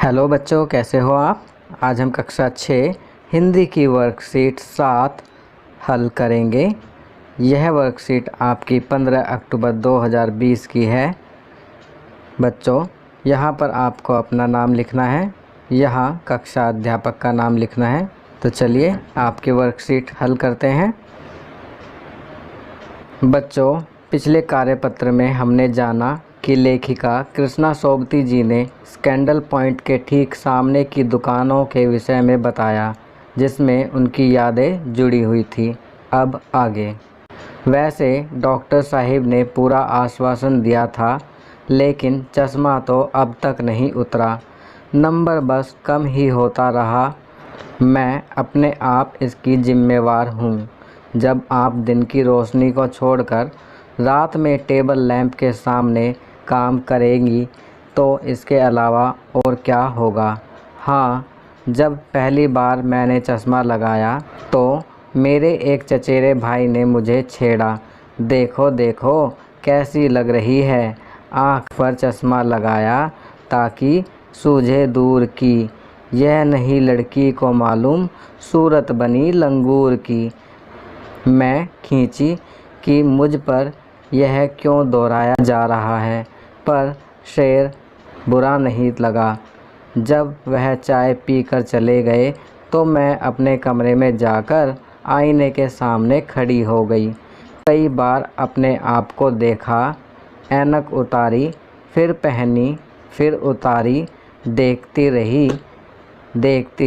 Hello बच्चों, कैसे हो आप। आज हम कक्षा 6 हिंदी की वर्कशीट 7 हल करेंगे। यह वर्कशीट आपकी 15 अक्टूबर 2020 की है। बच्चों, यहाँ पर आपको अपना नाम लिखना है, यहाँ कक्षा अध्यापक का नाम लिखना है। तो चलिए आपकी वर्कशीट हल करते हैं। बच्चों, पिछले कार्यपत्र में हमने जाना कि लेखिका कृष्णा सोबती जी ने स्कैंडल पॉइंट के ठीक सामने की दुकानों के विषय में बताया, जिसमें उनकी यादें जुड़ी हुई थी। अब आगे। वैसे डॉक्टर साहिब ने पूरा आश्वासन दिया था, लेकिन चश्मा तो अब तक नहीं उतरा। नंबर बस कम ही होता रहा। मैं अपने आप इसकी जिम्मेवार हूँ। जब आप दिन की रोशनी को छोड़कर रात में टेबल लैंप के सामने काम करेंगी तो इसके अलावा और क्या होगा। हाँ, जब पहली बार मैंने चश्मा लगाया तो मेरे एक चचेरे भाई ने मुझे छेड़ा, देखो देखो कैसी लग रही है। आँख पर चश्मा लगाया ताकि सूझे दूर की, यह नहीं लड़की को मालूम सूरत बनी लंगूर की। मैं खींची कि मुझ पर यह क्यों दोहराया जा रहा है, पर शेर बुरा नहीं लगा। जब वह चाय पीकर चले गए तो मैं अपने कमरे में जाकर आईने के सामने खड़ी हो गई। कई बार अपने आप को देखा, ऐनक उतारी, फिर पहनी, फिर उतारी, देखती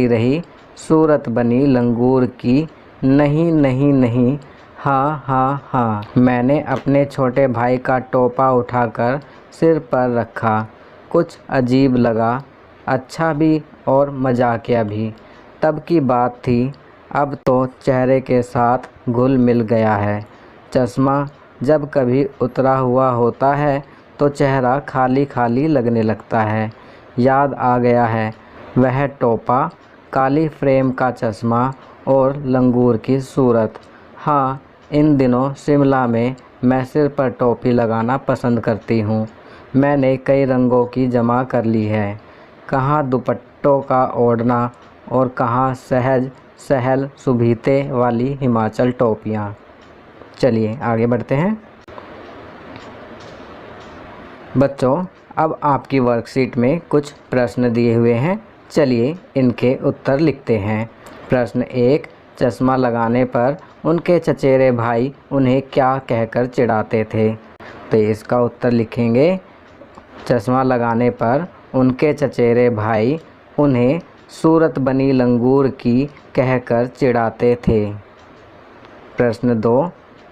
रही, सूरत बनी लंगूर की, नहीं नहीं नहीं, हाँ हाँ हाँ। मैंने अपने छोटे भाई का टोपा उठाकर सिर पर रखा। कुछ अजीब लगा, अच्छा भी और मजाकिया भी। तब की बात थी, अब तो चेहरे के साथ घुल मिल गया है। चश्मा जब कभी उतरा हुआ होता है तो चेहरा खाली खाली लगने लगता है। याद आ गया है वह टोपा, काली फ्रेम का चश्मा और लंगूर की सूरत। हाँ, इन दिनों शिमला में मैं सिर पर टोपी लगाना पसंद करती हूँ। मैंने कई रंगों की जमा कर ली है, कहाँ दुपट्टों का ओढ़ना और कहाँ सहज सहल सुभीते वाली हिमाचल टोपियाँ। चलिए आगे बढ़ते हैं। बच्चों, अब आपकी वर्कशीट में कुछ प्रश्न दिए हुए हैं। चलिए इनके उत्तर लिखते हैं। प्रश्न 1, चश्मा लगाने पर उनके चचेरे भाई उन्हें क्या कहकर चिढ़ाते थे। तो इसका उत्तर लिखेंगे, चश्मा लगाने पर उनके चचेरे भाई उन्हें सूरत बनी लंगूर की कहकर चिढ़ाते थे। प्रश्न 2,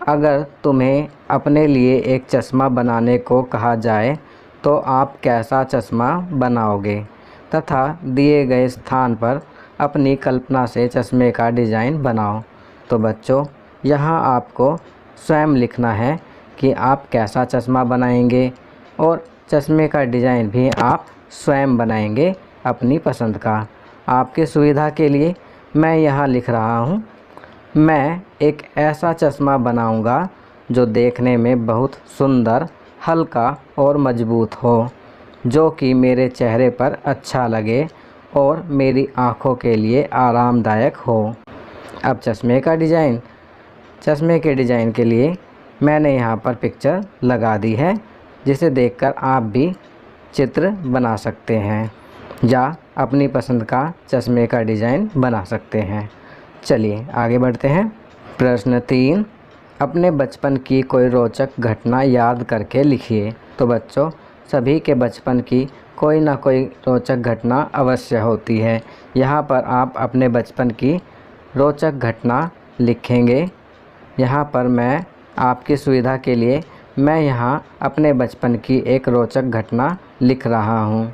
अगर तुम्हें अपने लिए एक चश्मा बनाने को कहा जाए तो आप कैसा चश्मा बनाओगे, तथा दिए गए स्थान पर अपनी कल्पना से चश्मे का डिज़ाइन बनाओ। तो बच्चों, यहाँ आपको स्वयं लिखना है कि आप कैसा चश्मा बनाएंगे और चश्मे का डिज़ाइन भी आप स्वयं बनाएंगे अपनी पसंद का। आपकी सुविधा के लिए मैं यहाँ लिख रहा हूँ, मैं एक ऐसा चश्मा बनाऊंगा जो देखने में बहुत सुंदर, हल्का और मजबूत हो, जो कि मेरे चेहरे पर अच्छा लगे और मेरी आँखों के लिए आरामदायक हो। अब चश्मे के डिज़ाइन के लिए मैंने यहाँ पर पिक्चर लगा दी है, जिसे देखकर आप भी चित्र बना सकते हैं या अपनी पसंद का चश्मे का डिज़ाइन बना सकते हैं। चलिए आगे बढ़ते हैं। प्रश्न 3, अपने बचपन की कोई रोचक घटना याद करके लिखिए। तो बच्चों, सभी के बचपन की कोई ना कोई रोचक घटना अवश्य होती है। यहाँ पर आप अपने बचपन की रोचक घटना लिखेंगे। यहाँ पर मैं आपकी सुविधा के लिए मैं यहाँ अपने बचपन की एक रोचक घटना लिख रहा हूँ।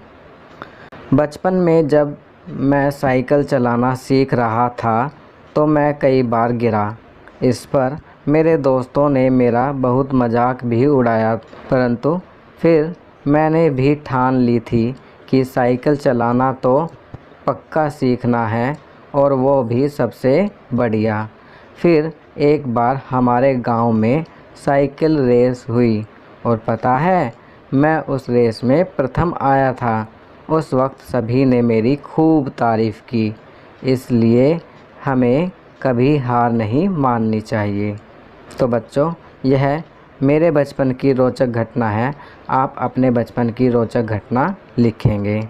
बचपन में जब मैं साइकिल चलाना सीख रहा था तो मैं कई बार गिरा। इस पर मेरे दोस्तों ने मेरा बहुत मजाक भी उड़ाया, परंतु फिर मैंने भी ठान ली थी कि साइकिल चलाना तो पक्का सीखना है, और वो भी सबसे बढ़िया। फिर एक बार हमारे गांव में साइकिल रेस हुई और पता है, मैं उस रेस में प्रथम आया था उस वक्त सभी ने मेरी खूब तारीफ़ की। इसलिए हमें कभी हार नहीं माननी चाहिए। तो बच्चों, यह मेरे बचपन की रोचक घटना है। आप अपने बचपन की रोचक घटना लिखेंगे।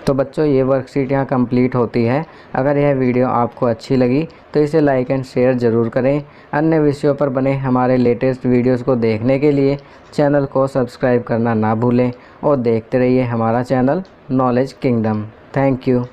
तो बच्चों, ये वर्कशीट यहाँ कंप्लीट होती है। अगर यह वीडियो आपको अच्छी लगी तो इसे लाइक एंड शेयर ज़रूर करें। अन्य विषयों पर बने हमारे लेटेस्ट वीडियोस को देखने के लिए चैनल को सब्सक्राइब करना ना भूलें और देखते रहिए हमारा channel knowledge kingdom. Thank you.